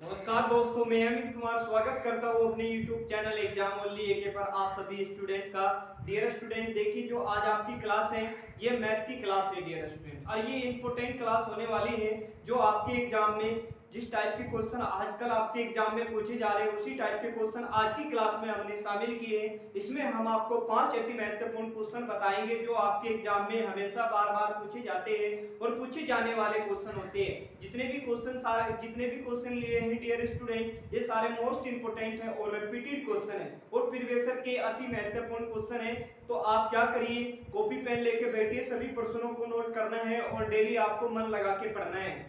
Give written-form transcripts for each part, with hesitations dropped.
नमस्कार दोस्तों, मैं अमित कुमार स्वागत करता हूँ अपने YouTube चैनल एग्जाम ओनली एके पर आप सभी स्टूडेंट का। डियर स्टूडेंट, देखिए जो आज आपकी क्लास है ये मैथ की क्लास है डियर स्टूडेंट, और ये इंपॉर्टेंट क्लास होने वाली है जो आपके एग्जाम में जिस टाइप के क्वेश्चन आजकल आपके एग्जाम में पूछे जा रहे हैं उसी टाइप के क्वेश्चन आज की क्लास में हमने शामिल किए हैं। इसमें हम आपको 5 अति महत्वपूर्ण क्वेश्चन बताएंगे जो आपके एग्जाम में हमेशा बार बार पूछे जाते हैं और पूछे जाने वाले क्वेश्चन होते हैं। जितने भी क्वेश्चन लिए हैं डियर स्टूडेंट, ये सारे मोस्ट इंपोर्टेंट है और रिपीटेड क्वेश्चन है और प्रीवियस के अति महत्वपूर्ण क्वेश्चन है। तो आप क्या करिए, कॉपी पेन लेके बैठिए, सभी प्रश्नों को नोट करना है और डेली आपको मन लगा के पढ़ना है।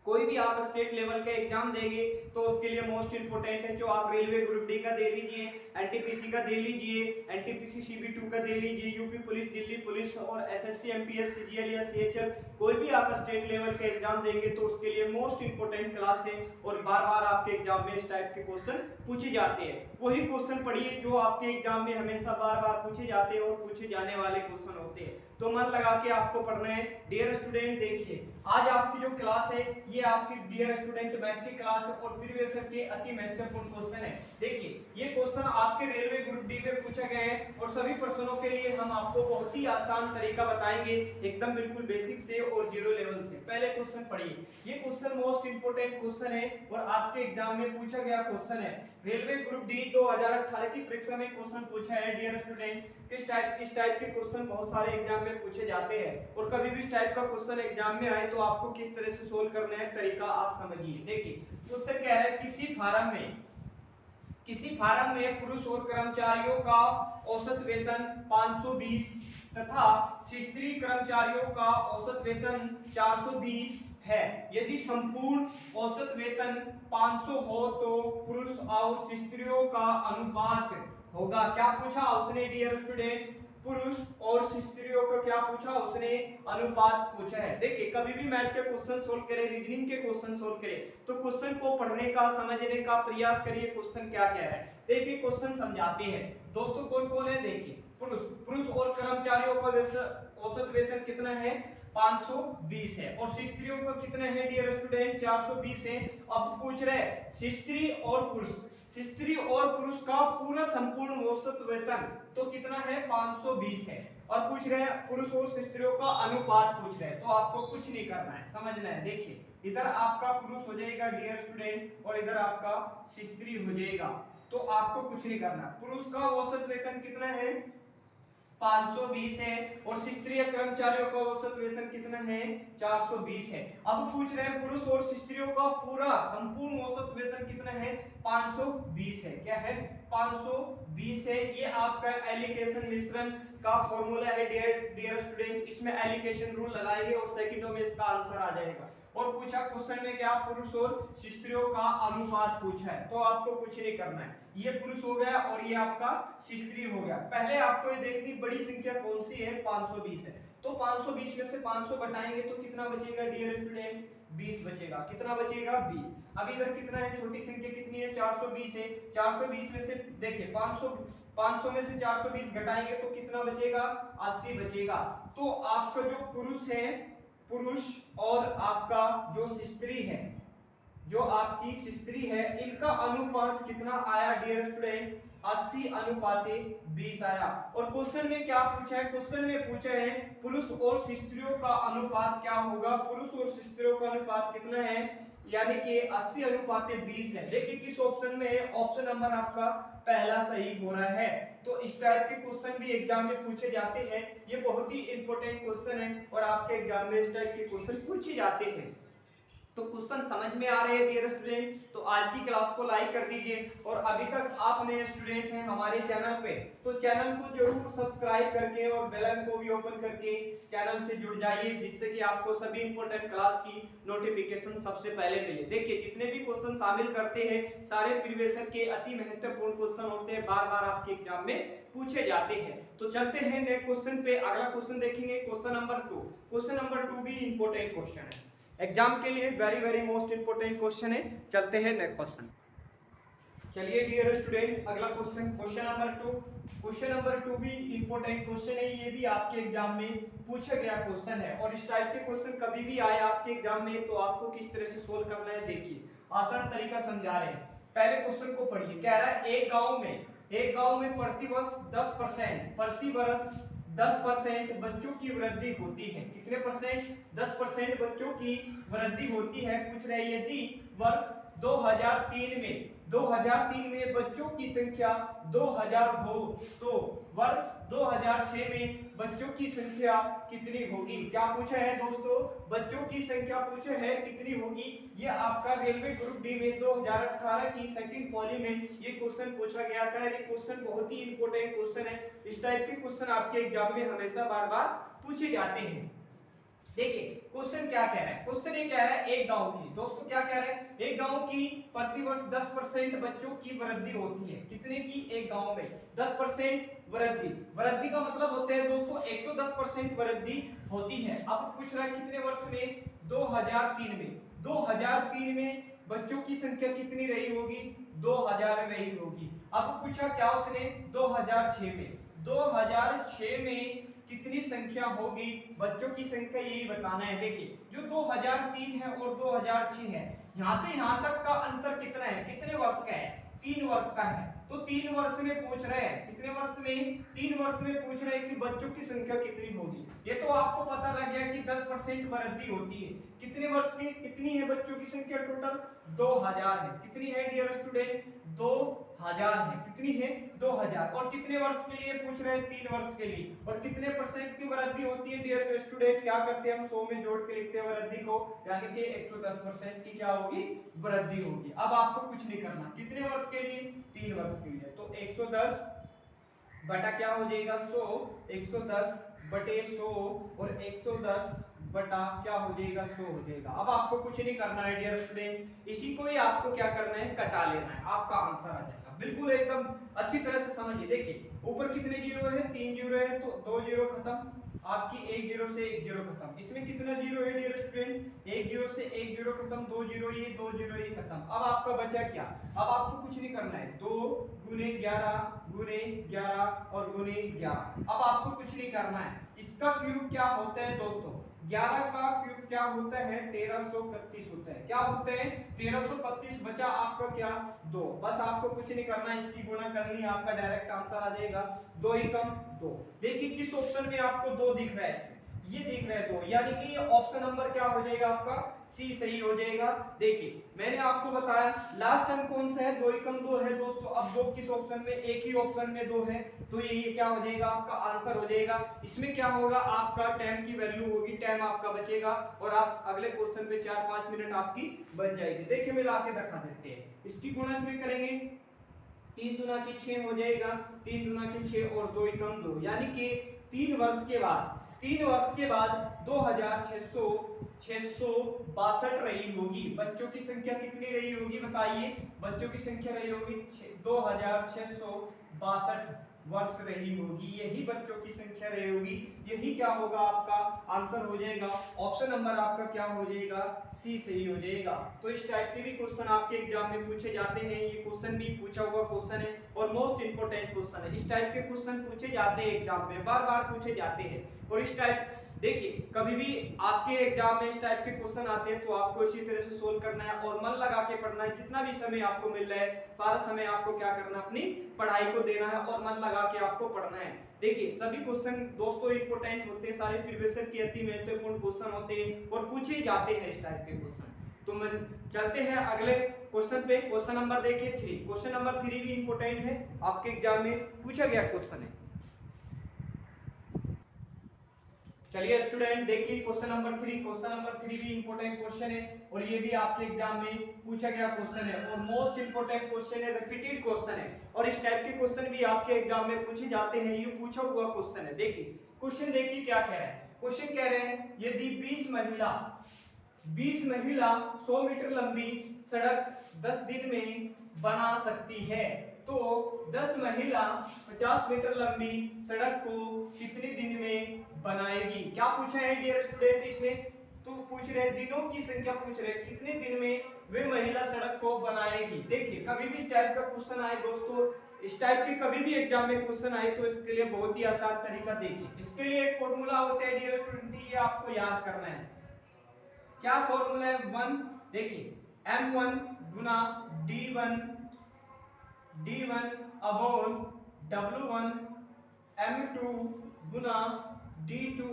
कोई भी आप स्टेट लेवल का एग्जाम देंगे तो उसके लिए मोस्ट इंपोर्टेंट है जो आप रेलवे ग्रुप डी का दे लीजिए, एनटीपीसी का दे लीजिए, एनटीपीसी सीबी2 का दे लीजिए, यूपी पुलिस, दिल्ली पुलिस और एसएससी, एमपीएस, सीजीएल या सीएचएल, कोई भी आप स्टेट लेवल का एग्जाम देंगे तो उसके लिए मोस्ट इंपोर्टेंट क्लास है और बार बार आपके एग्जाम में इस टाइप के क्वेश्चन पूछे जाते हैं। वही क्वेश्चन पढ़िए जो आपके एग्जाम में हमेशा बार बार पूछे जाते हैं और पूछे जाने वाले क्वेश्चन होते हैं। तो मन लगा के आपको पढ़ना है डियर स्टूडेंट। देखिए आज आपकी जो क्लास है ये आपकी डियर स्टूडेंट मैथ की क्लास है और प्रीवियस के अति महत्वपूर्ण क्वेश्चन है। देखिए ये क्वेश्चन आपके रेलवे ग्रुप डी में पूछा गया है और सभी प्रश्नों के लिए हम आपको बहुत ही आसान तरीका बताएंगे, एकदम बिल्कुल बेसिक से और जीरो लेवल से। पहले क्वेश्चन पढ़िए, ये क्वेश्चन मोस्ट इंपोर्टेंट क्वेश्चन है और आपके एग्जाम में पूछा गया क्वेश्चन है। रेलवे ग्रुप डी 2018 की परीक्षा में क्वेश्चन पूछा है डियर स्टूडेंट। इस टाइप के क्वेश्चन बहुत सारे एग्जाम में पूछे जाते हैं और कभी भी इस टाइप का क्वेश्चन एग्जाम में आए तो आपको किस तरह से सोल्व करना है तरीका आप समझिए। देखिए क्वेश्चन कह रहा है किसी फार्म में पुरुष और कर्मचारियों का औसत वेतन 520 तथा स्त्री कर्मचारियों का औसत वेतन 420 है। यदि संपूर्ण औसत वेतन 500 हो तो पुरुष और स्त्रियों का अनुपात होगा। क्या पूछा उसने डियर स्टूडेंट? पुरुष और स्त्रियों का क्या पूछा उसने? अनुपात पूछा है। देखिए कभी भी मैथ के क्वेश्चन सोल्व करें, रीजनिंग के क्वेश्चन सोल्व करें तो क्वेश्चन को पढ़ने का, समझने का प्रयास करिए क्वेश्चन क्या कह रहा है। देखिए क्वेश्चन समझाते हैं दोस्तों। कौन कौन है? देखिए पुरुष और कर्मचारियों का औसत वेतन कितना है? 520 है और स्त्रियों का कितना है डियर स्टूडेंट? 420 है। अब पूछ रहे हैं स्त्री और पुरुष का पूरा संपूर्ण औसत वेतन तो कितना है? 520 है। और पूछ रहे हैं पुरुष और स्त्रियों का अनुपात पूछ रहे हैं, तो आपको कुछ नहीं करना है, समझना है। देखिए इधर आपका पुरुष हो जाएगा डियर स्टूडेंट और इधर आपका स्त्री हो जाएगा, तो आपको कुछ नहीं करना। पुरुष का औसत वेतन कितना है? 520 है और स्त्रीय कर्मचारियों का औसत वेतन कितना है? 420 है। अब पूछ रहे हैं पुरुष और स्त्रियों का पूरा संपूर्ण औसत वेतन कितना है? 520 है। क्या है? 520 है। ये आपका एलिकेशन मिश्रण का फॉर्मूला है डियर स्टूडेंट। इसमें एलिकेशन रूल लगाएंगे और सेकंडों में इसका आंसर आ जाएगा। और पूछा क्वेश्चन में क्या? पुरुष और स्त्रियों का अनुपात पूछा है, तो आपको कुछ नहीं करना है। ये पुरुष हो गया और ये आपका स्त्री हो गया। पहले आपको ये देखनी बड़ी संख्या कौन सी है? 520 है। तो 520 में से 500 घटाएंगे तो कितना बचेगा डियर स्टूडेंट? 20 बचेगा। कितना बचेगा? 20। अब इधर कितना है? छोटी संख्या कितनी है? 420 है। 420 में से देखिए 500 में से 420 घटाएंगे तो कितना बचेगा? 80 बचेगा। तो आपका जो पुरुष और आपका जो स्त्री है, जो आपकी स्त्री है, इनका अनुपात कितना आया डियर स्टूडेंट? 80 अनुपाते 20 आया। और क्वेश्चन में क्या पूछा है? क्वेश्चन में पूछा है पुरुष और स्त्रियों का अनुपात क्या होगा? पुरुष और स्त्रियों का अनुपात कितना है? यानी कि 80 अनुपाते 20 है। देखिए किस ऑप्शन में है? ऑप्शन नंबर आपका पहला सही हो रहा है। तो इस टाइप के क्वेश्चन भी एग्जाम में पूछे जाते हैं। ये बहुत ही इंपॉर्टेंट क्वेश्चन है और आपके एग्जाम में इस टाइप के क्वेश्चन पूछे जाते हैं। तो क्वेश्चन समझ में आ रहे हैं डियर स्टूडेंट? तो आज की क्लास को लाइक कर दीजिए और अभी तक आप नए स्टूडेंट हैं हमारे चैनल पे तो चैनल को जरूर सब्सक्राइब करके और बेल आइकन को भी ओपन करके चैनल से जुड़ जाइए, जिससे कि आपको सभी इंपॉर्टेंट क्लास की नोटिफिकेशन सबसे पहले मिले। देखिए जितने भी क्वेश्चन शामिल करते हैं सारे प्रीवियस के अति महत्वपूर्ण क्वेश्चन होते हैं, बार बार आपके एग्जाम में पूछे जाते हैं। तो चलते हैं नेक्स्ट क्वेश्चन पे। अगला क्वेश्चन देखेंगे क्वेश्चन नंबर 2। क्वेश्चन नंबर 2 भी इंपॉर्टेंट क्वेश्चन है, एग्जाम के लिए वेरी मोस्ट इंपोर्टेंट क्वेश्चन है। चलते हैं नेक्स्ट क्वेश्चन। चलिए डियर स्टूडेंट अगला question, question number 2। Question number 2 भी इंपॉर्टेंट क्वेश्चन है, ये भी आपके एग्जाम में पूछा गया क्वेश्चन है और इस टाइप के क्वेश्चन कभी भी आए आपके एग्जाम में तो आपको किस तरह से सोल्व करना है। देखिए आसान तरीका समझा रहे हैं। पहले क्वेश्चन को पढ़िए। कह रहा है एक गांव में प्रतिवर्ष 10% बच्चों की वृद्धि होती है। कितने परसेंट? 10% बच्चों की वृद्धि होती है। पूछ रहे हैं यदि वर्ष 2003 में बच्चों की संख्या 2000 हो तो वर्ष 2006 में बच्चों की संख्या कितनी होगी? क्या पूछा है दोस्तों? बच्चों की संख्या पूछे है कितनी होगी। ये आपका रेलवे ग्रुप डी में 2018 की सेकंड पॉली में ये क्वेश्चन पूछा गया था। ये क्वेश्चन बहुत ही इंपॉर्टेंट क्वेश्चन है। इस टाइप के क्वेश्चन आपके एग्जाम में हमेशा बार-बार पूछे जाते हैं। देखिए क्वेश्चन क्या कह रहा है। क्वेश्चन ये कह रहा है एक गांव की, दोस्तों क्या कह रहा है, एक गांव की प्रतिवर्ष 10% बच्चों की वृद्धि होती है। कितने की? एक गांव में 10% वृद्धि का मतलब होता है दोस्तों 110% वृद्धि होती है। अब पूछ रहा है कितने वर्ष में? 2003 में। 2003 में बच्चों की संख्या कितनी रही होगी? 2000 रही होगी। अब पूछा क्या उसने? 2006 में। 2006 में कितनी संख्या होगी? बच्चों की संख्या यही बताना है। देखिए जो 2003 है और 2006 है, यहां से यहां तक का अंतर कितना है? कितने वर्ष का है? 3 वर्ष का है। तो 3 वर्ष में पूछ रहे हैं। कितने वर्ष में? 3 वर्ष में पूछ रहे हैं कि बच्चों की संख्या कितनी होगी। ये तो आपको पता लग गया कि 10% वृद्धि होती है। कितने वर्ष में कितनी है बच्चों की संख्या? टोटल 2000 है। कितनी है डियर स्टूडेंट? 2000 है। कितनी है? 2000। और कितने वर्ष के लिए पूछ रहे हैं? 3 वर्ष के लिए। और कितने परसेंट की वृद्धि होती है डियर स्टूडेंट? क्या करते हैं हम 100 में जोड़ के लिखते हैं वृद्धि को, यानी कि 110% की क्या होगी? वृद्धि होगी। अब आपको कुछ नहीं करना। कितने वर्ष के लिए? 3 वर्ष के लिए। तो 110 बटा क्या हो जाएगा? 100। 110 बटे 100 और 110 बटा क्या हो जाएगा? 100 हो जाएगा। अब आपको कुछ नहीं करना है डियर स्टूडेंट, इसी को ही आपको क्या करना है? कटा लेना है। आपका आंसर आ जाएगा। बिल्कुल एकदम अच्छी तरह से समझिए। देखिए ऊपर कितने जीरो है? 3 जीरो है, तो 2 जीरो खत्म। आपकी 1 जीरो से 1 जीरो खत्म। इसमें कितना जीरो है डियर स्टूडेंट? 1 जीरो से 1 जीरो खत्म, 2 जीरो ये, 2 जीरो ये खत्म। अब आपका बचा क्या? अब आपको कुछ नहीं करना है। 2 गुने 11 गुने 11 और गुने 11। अब आपको कुछ नहीं करना है। इसका क्यूब क्या होता है दोस्तों? 11 का क्यूब क्या होता है? 1331 होता है। क्या होता है? 1331। बचा आपका क्या? 2। बस आपको कुछ नहीं करना, इसकी गुणा करनी है, आपका डायरेक्ट आंसर आ जाएगा। 2 एकम 2। देखिए किस ऑप्शन में आपको 2 दिख रहा है? इसमें ये दिख रहा है 2, यानी कि ये ऑप्शन नंबर क्या हो जाएगा? आपका सी सही हो जाएगा। देखिए मैंने आपको बताया लास्ट टाइम कौन सा है? 2 एकम 2 है दोस्तों। अब 2 किस ऑप्शन में? एक ही ऑप्शन में 2 है, तो ये क्या हो जाएगा? आपका आंसर हो जाएगा। इसमें क्या होगा? आपका टाइम की वैल्यू होगी, टाइम आपका बचेगा और आप अगले क्वेश्चन पे 4-5 मिनट आपकी बच जाएगी। देखिए मिला के दिखा देते हैं। इसकी गुणा इसमें करेंगे, 3 दूना की 6 हो जाएगा। 3 दूना की 6 और 2 एकम 2, यानी कि 3 वर्ष के बाद 2662 रही होगी। बच्चों की संख्या कितनी रही होगी? बताइए। बच्चों की संख्या रही होगी 2662 वर्ष रही होगी। यही बच्चों की संख्या रही होगी। यही क्या होगा? आपका आंसर हो जाएगा। ऑप्शन नंबर आपका क्या हो जाएगा? सी सही हो जाएगा। तो इस टाइप के भी क्वेश्चन आपके एग्जाम में पूछे जाते हैं। ये क्वेश्चन भी पूछा हुआ क्वेश्चन है और मोस्ट इंपोर्टेंट क्वेश्चन है। इस टाइप के क्वेश्चन पूछे जाते हैं एग्जाम में, बार बार पूछे जाते हैं। और इस टाइप देखिए कभी भी आपके एग्जाम में इस टाइप के क्वेश्चन आते हैं तो आपको इसी तरह से सोल्व करना है और मन लगा के पढ़ना है। कितना भी समय आपको मिल रहा है, सारा समय आपको क्या करना है? अपनी पढ़ाई को देना है और मन लगा के आपको पढ़ना है। देखिए सभी क्वेश्चन दोस्तों इंपोर्टेंट होते हैं, सारे प्रीवियस ईयर के अति महत्वपूर्ण क्वेश्चन होते हैं और पूछे जाते हैं इस टाइप के क्वेश्चन। तो मैं चलते हैं अगले क्वेश्चन पे। क्वेश्चन नंबर देखिए 3। क्वेश्चन नंबर 3 भी इंपोर्टेंट है, आपके एग्जाम में पूछा गया क्वेश्चन है। चलिए स्टूडेंट देखिए क्वेश्चन नंबर 3। क्वेश्चन नंबर 3 भी इंपोर्टेंट क्वेश्चन है और ये भी आपके एग्जाम में पूछा गया क्वेश्चन है और मोस्ट इंपोर्टेंट क्वेश्चन है, रिपीटेड क्वेश्चन है और इस टाइप के क्वेश्चन भी आपके एग्जाम में पूछे जाते हैं। ये पूछा हुआ क्वेश्चन है। देखिए क्वेश्चन देखिए क्या कह रहा है। क्वेश्चन कह रहे हैं यदि 20 महिला 100 मीटर लंबी सड़क 10 दिन में बना सकती है तो 10 महिला 50 मीटर लंबी सड़क को कितने दिन में बनाएगी? क्या पूछा है डियर स्टूडेंट? इसमें तो पूछ रहे दिनों की संख्या पूछ रहे कितने दिन में वे महिला सड़क को बनाएगी। देखिए कभी भी इस टाइप का क्वेश्चन आए दोस्तों, इस टाइप के कभी भी एग्जाम में क्वेश्चन आए तो इसके लिए बहुत ही आसान तरीका देखिए। इसके लिए एक फॉर्मूला होता है डियर स्टूडेंट, ये आपको याद करना है। क्या फॉर्मूला है? 1 देखिए m1 गुना D1 अपॉन W1 M2 गुना D2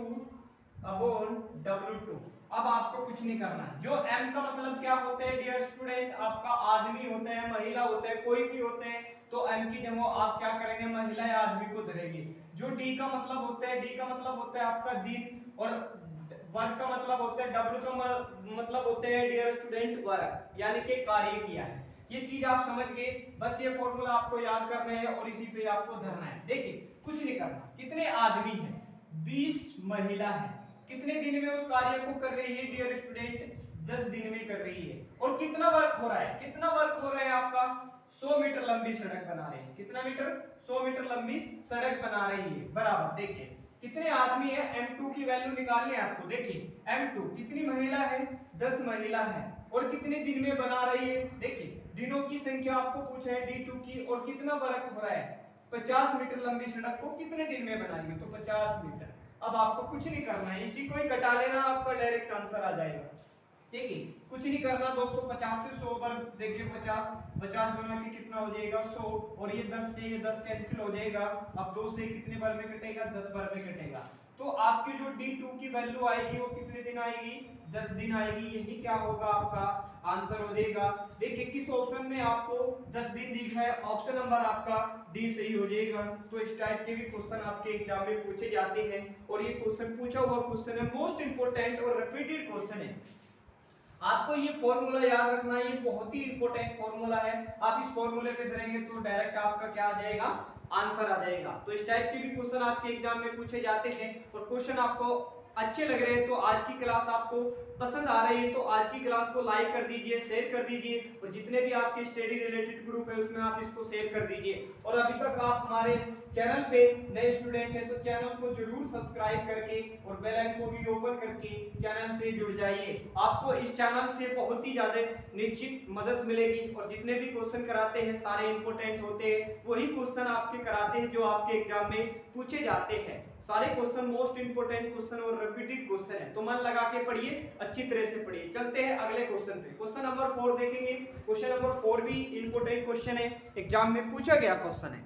अपॉन W2। अब आपको कुछ नहीं करना है। जो M का मतलब क्या होता है डियर स्टूडेंट, आपका आदमी होते हैं, महिला होते हैं, कोई भी होते हैं, तो M की जगह आप क्या करेंगे, महिला या आदमी को धरेंगे। जो D का मतलब होता है, D का मतलब होता है आपका दिन, और वर्क का मतलब होता है, W का मतलब होता है डियर स्टूडेंट वर्क, यानी कि कार्य किया है। ये चीज आप समझ गए। बस ये फॉर्मूला आपको याद करना है और इसी पे आपको धरना है। देखिए कुछ नहीं करना। कितने आदमी हैं, 20 महिला है। कितने दिन में उस कार्य को कर रही है डियर स्टूडेंट, 10 दिन में कर रही है। और कितना वर्क हो रहा है, कितना वर्क हो रहा है आपका, 100 मीटर लंबी सड़क बना रहे हैं। कितना मीटर, 100 मीटर लंबी सड़क बना रही है। बराबर देखिए कितने आदमी है, M2 की वैल्यू निकालनी है आपको। देखिए M2 कितनी महिला है, 10 महिला है, और कितने दिन में बना रही है। देखिए दिनों की संख्या आपको पूछा है D2 की, और कितना वर्क हो रहा है, 50 मीटर लंबी सड़क को कितने दिन में बनाएंगे, तो 50 मीटर। अब आपको कुछ नहीं करना है, इसी को ही घटा लेना, आपका डायरेक्ट आंसर आ जाएगा। ठीक है, कुछ नहीं करना दोस्तों। 50 से 100 पर देखिए 50 गुना के कितना हो जाएगा 100, और ये 10 से ये 10 कैंसिल हो जाएगा। अब 2 से कितने बार में कटेगा, 10 बार में कटेगा। तो आपकी जो D2 की वैल्यू आएगी वो कितने दिन आएगी, 10 दिन आएगी। यही क्या होगा, आपका आंसर हो जाएगा। देखिए किस ऑप्शन में आपको 10 दिन दिखा है, ऑप्शन नंबर आपका डी सही हो जाएगा। तो इस टाइप के भी क्वेश्चन आपके एग्जाम में पूछे जाते हैं, और ये क्वेश्चन पूछा हुआ क्वेश्चन है, मोस्ट इंपोर्टेंट और रिपीटेड क्वेश्चन है। आपको ये फॉर्मूला याद रखना है, ये बहुत ही इंपॉर्टेंट फॉर्मूला है। आप इस फॉर्मूले पे धरेंगे तो डायरेक्ट आपका क्या आ जाएगा, आंसर आ जाएगा। तो इस टाइप के भी क्वेश्चन आपके एग्जाम में पूछे जाते हैं, और क्वेश्चन आपको अच्छे लग रहे हैं तो आज की क्लास आपको पसंद आ रही है तो आज की क्लास को लाइक कर दीजिए, शेयर कर दीजिए, और जितने भी आपके स्टडी रिलेटेड ग्रुप है उसमें आप इसको शेयर कर दीजिए। और अभी तक आप हमारे चैनल पे नए स्टूडेंट हैं तो चैनल को जरूर सब्सक्राइब करके और बेल आइकन को भी ओपन करके चैनल से जुड़ जाइए। आपको इस चैनल से बहुत ही ज्यादा निश्चित मदद मिलेगी, और जितने भी क्वेश्चन कराते हैं सारे इंपॉर्टेंट होते हैं, वही क्वेश्चन आपके कराते हैं जो आपके एग्जाम में पूछे जाते हैं। सारे क्वेश्चन मोस्ट इंपोर्टेंट क्वेश्चन और रिपीटेड क्वेश्चन है, तो मन लगा के पढ़िए, अच्छी तरह से पढ़िए। चलते हैं अगले क्वेश्चन पे। क्वेश्चन नंबर 4 देखेंगे। क्वेश्चन नंबर 4 भी इंपोर्टेंट क्वेश्चन है, एग्जाम में पूछा गया क्वेश्चन है।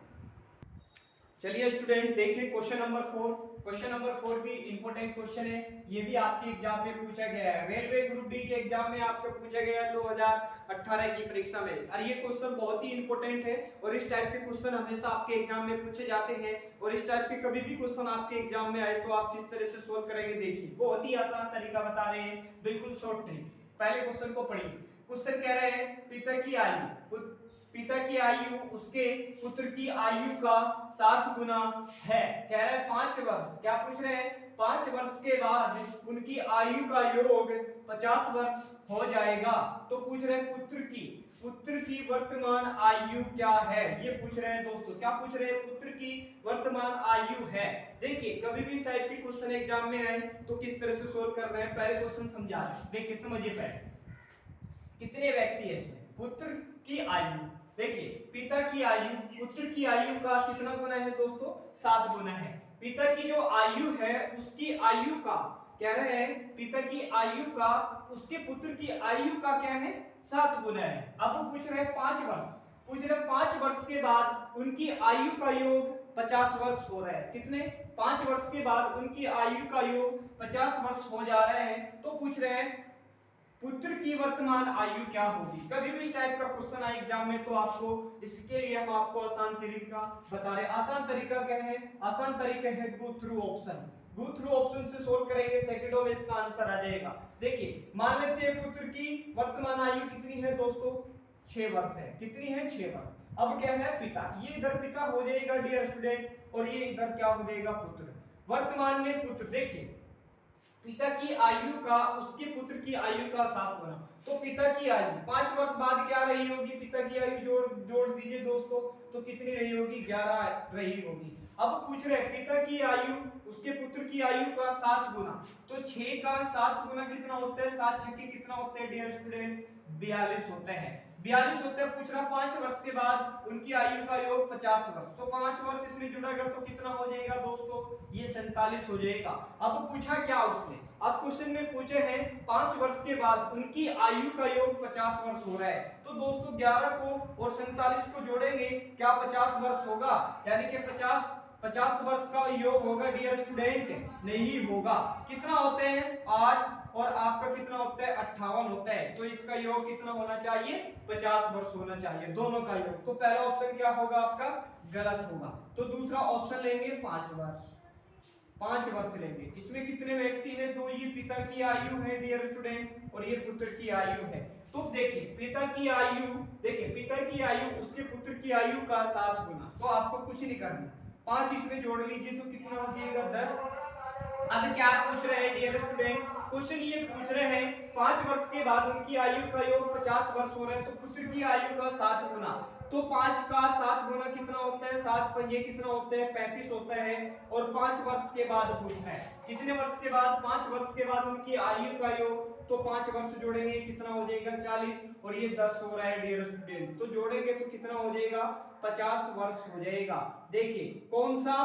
चलिए स्टूडेंट देखिए क्वेश्चन नंबर 4। क्वेश्चन नंबर 4 भी इंपोर्टेंट क्वेश्चन है, ये भी आपके एग्जाम में पूछा गया है। रेलवे ग्रुप डी के एग्जाम में आपको पूछा गया 2018 की परीक्षा में, और ये क्वेश्चन बहुत ही इंपोर्टेंट है, और इस टाइप के क्वेश्चन हमेशा आपके एग्जाम में पूछे जाते हैं। और इस टाइप के कभी भी क्वेश्चन आपके एग्जाम में आए तो आप किस तरह से सोल्व करेंगे, देखिए बहुत ही आसान तरीका बता रहे हैं, बिल्कुल शॉर्ट ट्रिक। पहले क्वेश्चन को पढ़िए। क्वेश्चन कह रहे हैं पिता की आयु उसके पुत्र की आयु का 7 गुना है। कह रहे हैं 5 वर्ष, क्या पूछ रहे हैं, 5 वर्ष के बाद उनकी आयु का योग 50 वर्ष हो जाएगा। तो पूछ रहे हैं पुत्र की वर्तमान आयु क्या है, ये पूछ रहे हैं दोस्तों। क्या पूछ रहे हैं, पुत्र की वर्तमान आयु है। देखिए कभी भी इस टाइप के क्वेश्चन एग्जाम में आए तो किस तरह से सोल्व कर रहे हैं, पहले क्वेश्चन समझा रहे हैं। देखिए समझिए पहले, कितने व्यक्ति है इसमें, पुत्र की आयु। देखिए पिता की आयु पुत्र की आयु का कितना गुना है दोस्तों, 7 गुना है। पिता की जो आयु है उसकी आयु का, कह रहे हैं पिता की आयु का उसके पुत्र की आयु का क्या है, 7 गुना है। अब वो पूछ रहे हैं 5 वर्ष, पूछ रहे हैं 5 वर्ष के बाद उनकी आयु का योग 50 वर्ष हो रहा है। कितने, 5 वर्ष के बाद उनकी आयु का योग 50 वर्ष हो जा रहे हैं। तो पूछ रहे हैं पुत्र की वर्तमान आयु क्या होगी। कभी भी इस टाइप का क्वेश्चन आए एग्जाम में तो आपको इसके लिए हम आपको आसान तरीका बता रहे हैं। आसान तरीका क्या है, आसान तरीका है go through option. Go through option से सोल्व करेंगे, सेकंडों में इसका आंसर आ जाएगा। देखिए मान लेते हैं पुत्र की वर्तमान आयु कितनी है दोस्तों, 6 वर्ष है। कितनी है, 6 वर्ष। अब क्या है पिता, ये इधर पिता हो जाएगा डियर स्टूडेंट, और ये इधर क्या हो जाएगा, पुत्र। वर्तमान में पुत्र, देखिए पिता की आयु का उसके पुत्र की आयु का 7 गुना। तो पिता की आयु 5 वर्ष बाद क्या रही होगी, पिता की आयु जोड़ दीजिए दोस्तों, तो कितनी रही होगी, 11 रही होगी। अब पूछ रहे पिता की आयु उसके पुत्र की आयु का 7 गुना। तो 6 का 7 गुना कितना होता है, 7 छक्के कितना होते हैं डियर स्टूडेंट, 42 होते हैं। 42 होता है, पूछ रहा 5 वर्ष के बाद उनकी आयु का योग 50 वर्ष, तो 5 वर्ष इसमें जुड़ेगा तो कितना हो जाएगा दोस्तों, ये 47 हो जाएगा। अब पूछा क्या उसने, अब क्वेश्चन में पूछे हैं 5 वर्ष के बाद उनकी आयु का योग 50 वर्ष हो रहा है, तो दोस्तों 11 को और 47 को जोड़ेंगे, क्या 50 वर्ष होगा, यानी कि 50 वर्ष का योग होगा डियर स्टूडेंट, नहीं होगा। कितना होते हैं 8 और आपका कितना होता है 58 होता है, तो इसका योग कितना होना चाहिए 50 वर्ष होना चाहिए दोनों का योग। तो पहला ऑप्शन क्या होगा आपका गलत होगा। तो दूसरा ऑप्शन लेंगे 5 वर्ष, 5 वर्ष लेंगे। इसमें कितने व्यक्ति हैं, तो ये पिता की आयु है डियर स्टूडेंट और ये पुत्र की आयु है। तो देखिए पिता की आयु, देखिए पिता की आयु उसके पुत्र की आयु का 7 गुना, तो आपको कुछ नहीं करना, 5 इसमें जोड़ लीजिए तो कितना हो जाएगा 10। अब क्या पूछ रहे हैं डियर स्टूडेंट, क्वेश्चन ये पूछ रहे हैं 5 वर्ष के बाद उनकी आयु का योग 50 वर्ष हो रहा है, तो पुत्र की आयु का 7 गुना, तो 5 का 7 गुना कितना होता है, 7 पंजे कितना होता है 35 होता है, और 5 वर्ष के बाद पूछ रहा है कितने वर्ष के बाद, 5 वर्ष के बाद उनकी आयु का योग, तो 5 वर्ष जोड़ेंगे कितना हो जाएगा 40 और ये 10 हो रहा है डियर स्टूडेंट, तो जोड़ेंगे तो कितना हो जाएगा 50 वर्ष हो जाएगा। देखिए कौन सा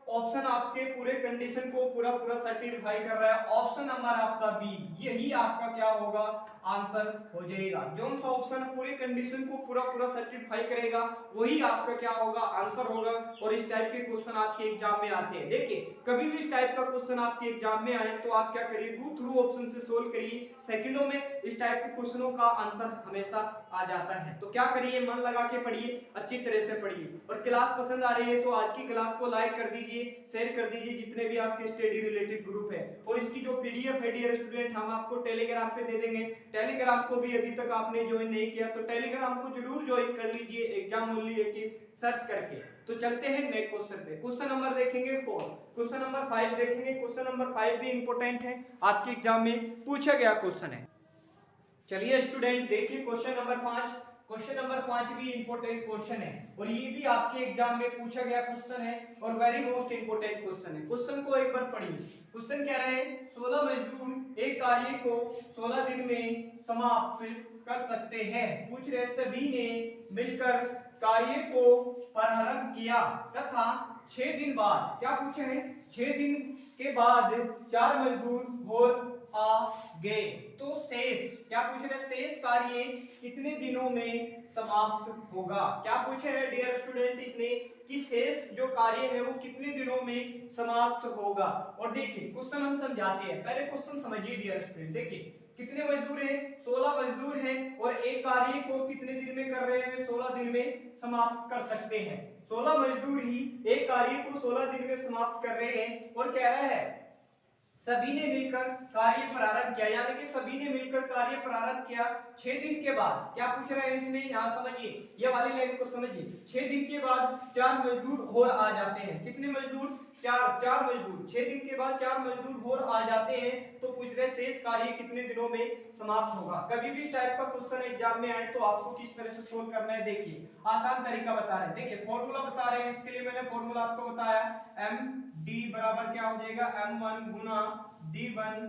ऑप्शन आपके पूरे कंडीशन को पूरा पूरा सर्टिफाई कर रहा है, ऑप्शन नंबर आपका बी, यही आपका क्या होगा आंसर हो जाएगा। जो सा ऑप्शन पूरे कंडीशन को पूरा पूरा सर्टिफाई करेगा वही आपका क्या होगा आंसर होगा। और इस टाइप के क्वेश्चन आपके एग्जाम में आते हैं। देखिए कभी भी इस टाइप का क्वेश्चन आपके एग्जाम में आए तो आप क्या करिए, गो थ्रू ऑप्शन से सोल्व करिए, सेकंडों में इस टाइप के क्वेश्चनों का आंसर हमेशा आ जाता है। तो क्या करिए, मन लगा के पढ़िए, अच्छी तरह से पढ़िए, और क्लास पसंद आ रही है तो आज की क्लास को लाइक कर दीजिए, शेयर कर दीजिए जितने भी आपके स्टडी रिलेटेड ग्रुप है। और इसकी जो पीडीएफ है डियर स्टूडेंट हम आपको टेलीग्राम पे दे देंगे, टेलीग्राम को भी अभी तक आपने ज्वाइन नहीं किया तो टेलीग्राम को जरूर ज्वाइन कर लीजिए एग्जाम ओनली की सर्च करके। तो चलते हैं नेक्स्ट क्वेश्चन पे, क्वेश्चन नंबर देखेंगे 4, क्वेश्चन नंबर 5 देखेंगे। क्वेश्चन नंबर 5 भी इंपॉर्टेंट है, आपके एग्जाम में पूछा गया क्वेश्चन है। चलिए स्टूडेंट देखिए क्वेश्चन नंबर 5, क्वेश्चन नंबर 5 भी इंपॉर्टेंट क्वेश्चन है और ये भी आपके एग्जाम में पूछा गया क्वेश्चन है और वेरी मोस्ट इंपॉर्टेंट क्वेश्चन है। क्वेश्चन को एक बार पढ़िए। क्वेश्चन कह रहे हैं 16 मजदूर एक कार्य को 16 दिन में समाप्त कर सकते हैं। पूछ रहे सभी ने मिलकर कार्य को प्रारंभ किया तथा 6 दिन बाद, क्या पूछे हैं 6 दिन के बाद 4 मजदूर और आ गए, तो शेष क्या पूछ रहे, शेष कार्य कितने दिनों में समाप्त होगा। क्या पूछे हैं डियर स्टूडेंट इसने कि शेष जो कार्य है वो कितने दिनों में समाप्त होगा। और देखिए क्वेश्चन हम समझाते हैं, पहले क्वेश्चन समझिए डियर स्टूडेंट। देखिए कितने मजदूर हैं, 16 मजदूर हैं और एक कार्य को कितने दिन में कर रहे हैं, 16 दिन में समाप्त कर सकते हैं। 16 मजदूर ही एक कार्य को 16 दिन में समाप्त कर रहे हैं और कह रहा है सभी ने मिलकर कार्य प्रारंभ किया, यानी कि सभी ने मिलकर कार्य प्रारंभ किया 6 दिन के बाद। क्या पूछ रहे हैं इसमें, यहाँ समझिए, ये वाली लाइन को समझिए। 6 दिन के बाद 4 मजदूर और आ जाते हैं, कितने मजदूर, 4 मजदूर, 6 दिन के बाद 4 मजदूर और आ जाते हैं, तो पूछ रहे शेष कार्य कितने दिनों में समाप्त होगा। कभी भी इस टाइप का क्वेश्चन एग्जाम में आए तो आपको किस तरह से सोल्व करना है, देखिए आसान तरीका बता रहे हैं। देखिए फॉर्मूला बता रहे हैं, इसके लिए मैंने फॉर्मूला आपको बताया, एम डी बराबर क्या हो जाएगा m1 गुना d1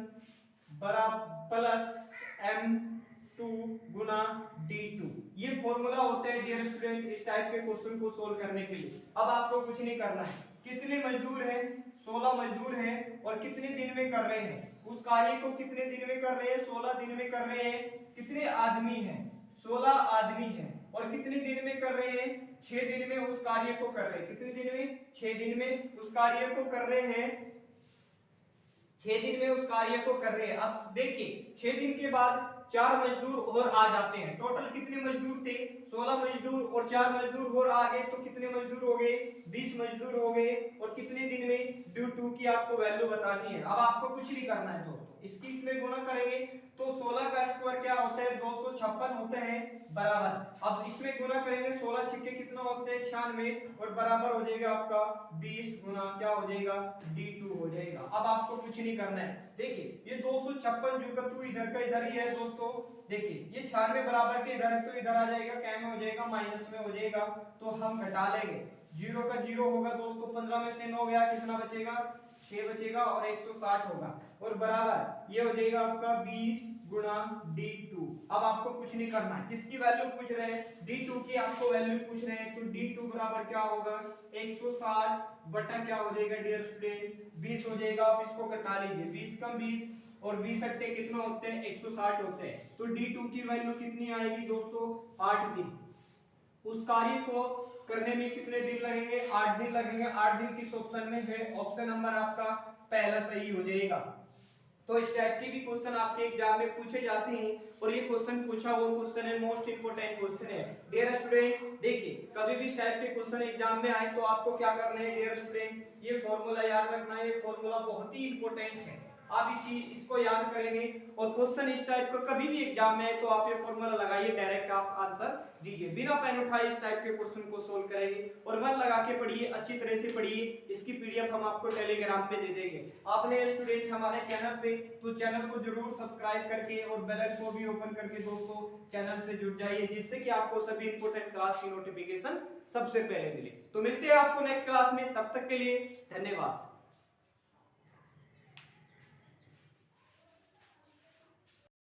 बराबर प्लस m2 गुना d2। ये फॉर्मूला होते हैं डियर स्टूडेंट इस टाइप के क्वेश्चन को सोल्व करने के लिए। अब आपको कुछ नहीं करना है, कितने मजदूर हैं, 16 मजदूर हैं और कितने दिन में कर रहे हैं, उस कार्य को कितने दिन में कर रहे हैं, 16 दिन में कर रहे हैं। कितने आदमी हैं, 16 आदमी हैं और कितने दिन में कर रहे हैं, 6 दिन में उस कार्य को कर रहे हैं। कितने दिन में, 6 दिन में उस कार्य को कर रहे हैं, 6 दिन में उस कार्य को कर रहे हैं। अब देखिए 6 दिन के बाद 4 मजदूर और आ जाते हैं। टोटल कितने मजदूर थे, 16 मजदूर और 4 मजदूर और आ गए, तो कितने मजदूर हो गए, 20 मजदूर हो गए। और कितने दिन में, ड्यू टू की आपको वैल्यू बतानी है। अब आपको कुछ नहीं करना है दोस्तों, इसकी इसमें गुणा करेंगे तो 16 का स्क्वायर क्या होता है, 256 होते हैं बराबर। अब इसमें गुणा करेंगे 16 छिक्के कितना होते हैं 96 और बराबर हो जाएगा आपका 20 गुना क्या हो जाएगा d2 हो जाएगा। अब आपको कुछ नहीं करना है। देखिए ये 256 जो का तू इधर का इधर ही है दोस्तों, देखिए ये 96 बराबर के इधर है तो इधर आ जाएगा, क्या में हो जाएगा माइनस में हो जाएगा, तो हम घटा लेंगे, 0 का 0 होगा दोस्तों, 15 में से 9 गया, कितना बचेगा 6 बचेगा और 160 होगा और बराबर ये हो जाएगा आपका 20 गुणा d2। अब आपको कुछ नहीं करना है, किसकी वैल्यू पूछ रहे हैं, d2 की आपको वैल्यू पूछ रहे हैं, तो d2 बराबर क्या होगा 160 बटा क्या हो जाएगा डियर स्टूडेंट 20 हो जाएगा। आप इसको घटा लीजिए 20 कम 20 और 20 अट्टे कितना होते हैं 160 होते हैं, तो d2 की वैल्यू कितनी आएगी दोस्तों 8 दिन। उस कार्य को करने में कितने दिन लगेंगे 8 दिन लगेंगे। 8 दिन किस ऑप्शन में है, ऑप्शन नंबर आपका पहला सही हो जाएगा। तो इस टाइप के भी क्वेश्चन आपके एग्जाम में पूछे जाते हैं और ये क्वेश्चन पूछा वो क्वेश्चन है, मोस्ट इंपोर्टेंट क्वेश्चन है डियर स्टूडेंट। देखिए कभी भी इस टाइप के क्वेश्चन एग्जाम में आए तो आपको क्या करना है डियर स्टूडेंट, ये फॉर्मूला याद रखना है। ये फॉर्मूला बहुत ही इंपॉर्टेंट है, आप इस चीज इसको याद करेंगे और क्वेश्चन इस टाइप का कभी भी एग्जाम में है तो आप ये फॉर्मूला लगाइए, डायरेक्ट आप आंसर दीजिए, बिना पेन उठाए इस टाइप के क्वेश्चन को सोल्व करेंगे। और मन लगा के पढ़िए, अच्छी तरह से पढ़िए, इसकी पीडीएफ हम आपको टेलीग्राम पे दे देंगे। आपने स्टूडेंट हमारे चैनल पे तो चैनल को जरूर सब्सक्राइब करके और बेल आइकन को भी ओपन करके दोस्तों चैनल से जुड़ जाइए, जिससे कि आपको सभी इंपॉर्टेंट क्लास की नोटिफिकेशन सबसे पहले मिले। तो मिलते हैं आपको नेक्स्ट क्लास में, तब तक के लिए धन्यवाद।